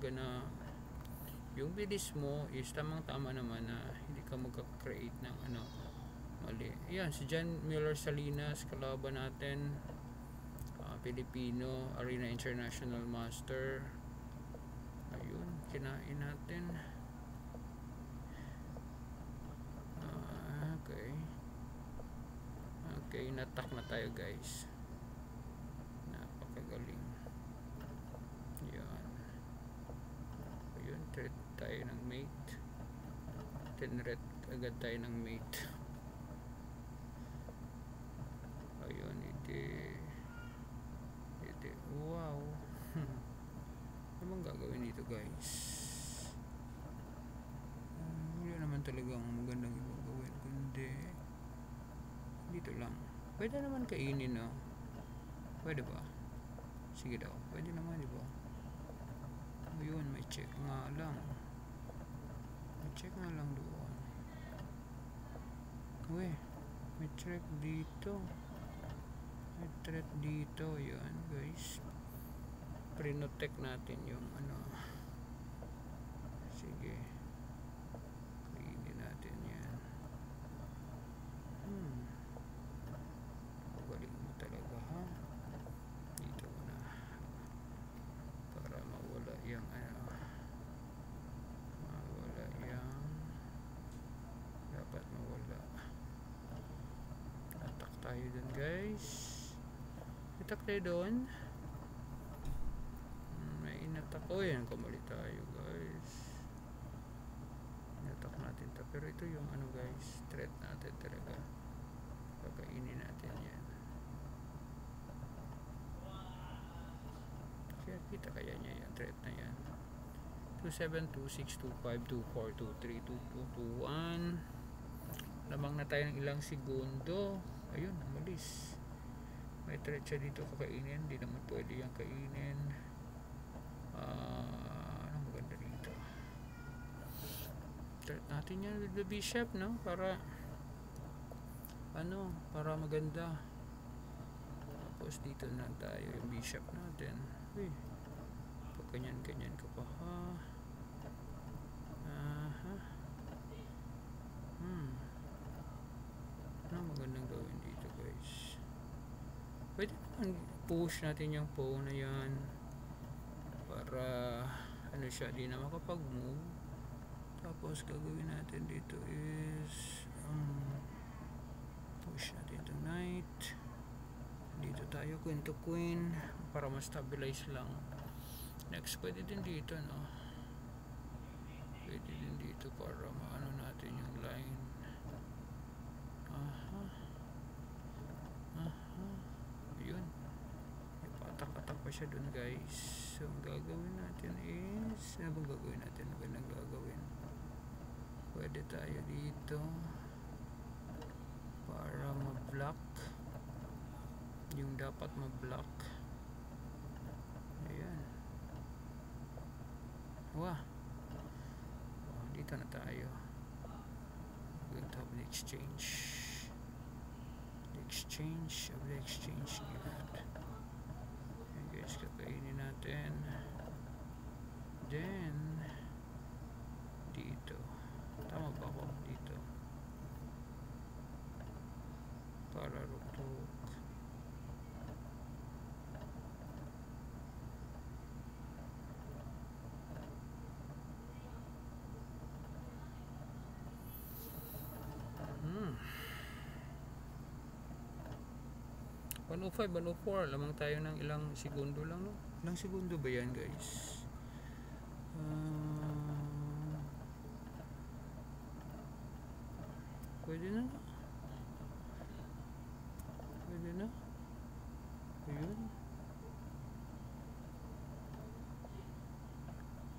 talaga na yung bilis mo is tamang tama naman na hindi ka magka-create ng ano mali. Ayan, si John Miller Salinas, kalaban natin, Pilipino, Arena International Master. Ayun, kinain natin. Okay, natak na tayo guys. Napakagaling. Yan. Ayun, threat tayo ng mate. Tinret agad tayo ng mate. Ayun, iti. Wow. Ano bang gagawin dito guys? Hindi naman talagang magandang gagawin, kundi dito lang. Pwede naman kainin, no? Pwede ba? Sige daw, pwede naman, di ba? Ayun, may check nga lang. May check nga lang doon. Uy, may threat dito. May threat dito. Yan guys, prinotek natin yung ano. Sige, kainin natin yan. Galing mo talaga, ha? Dito na para mawala yung ano, mawala yung dapat mawala. Attack tayo dun guys. Attack tayo dun. May inattack. O yan, kamali tayo guys. Inattack natin to. Pero ito yung ano guys, threat natin talaga. Kakainin natin yan. Kaya kita kaya niya yung threat na yan. 27262524232221. Lamang na tayo ng ilang segundo. Ayun, namalis. May threat siya dito kakainin. Hindi naman pwede yung kainin. Anong maganda dito? Threat natin yan with the bishop, no? Para ano, para maganda. Tapos dito na tayo yung bishop natin. Uy, pag ganyan ka pa, ha? Ano magandang gawin dito guys? Pwede naman push natin yung pawn na yan para ano siya, di na makapag-move. Tapos gagawin natin dito is push natin itong knight. Dito tayo queen to queen para ma-stabilize lang. Next, pwede din dito, no? Pwede din dito para maano natin yung line. Ayun, ipatak-atak pa siya dun guys. So ang gagawin natin is, ano bang gagawin natin? Magandang gagawin, pwede tayo dito para ma-block yung dapat ma-block. Ayan. Wah, dito na tayo. We'll have the exchange. The exchange of the exchange gift. Ayan guys, kakainin natin. Then dito, tama ba ako? Dito para ruktok. Hmm. 105, 104. Lamang tayo ng ilang segundo lang, no? Ilang segundo ba yan, guys? Pwede na, no? Pwede na. Ayun.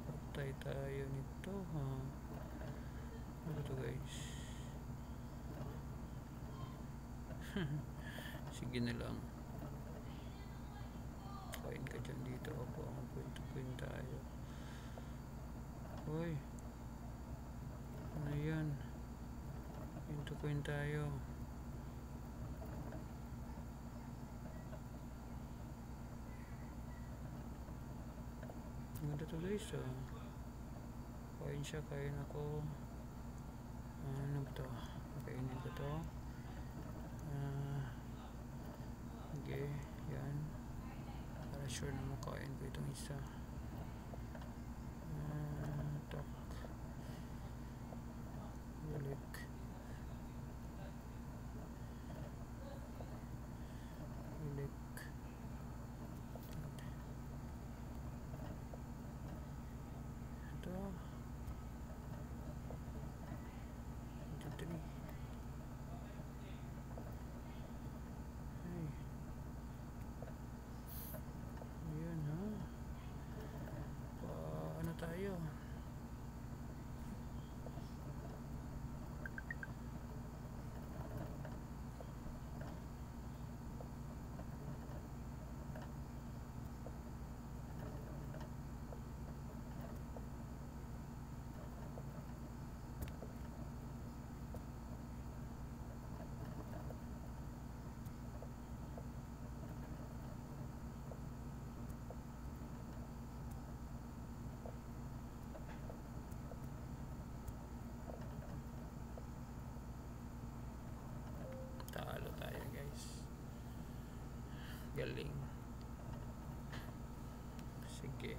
Patay tayo nito, ha? Ano to, guys? Sige na lang. Kain ka dyan dito. Ako ang queen tayo. Hoy, ano yan? Queen tayo. Maganda to guys. Kain siya, kain ako. Ano ba to? Kainin ko to. Okay, yan. Para sure na makain ko itong isa. Tak. Balik. Balik. Ito. 23. Ay. Ayan ha. Ano tayo? Talo tayo guys. Galing. Sige.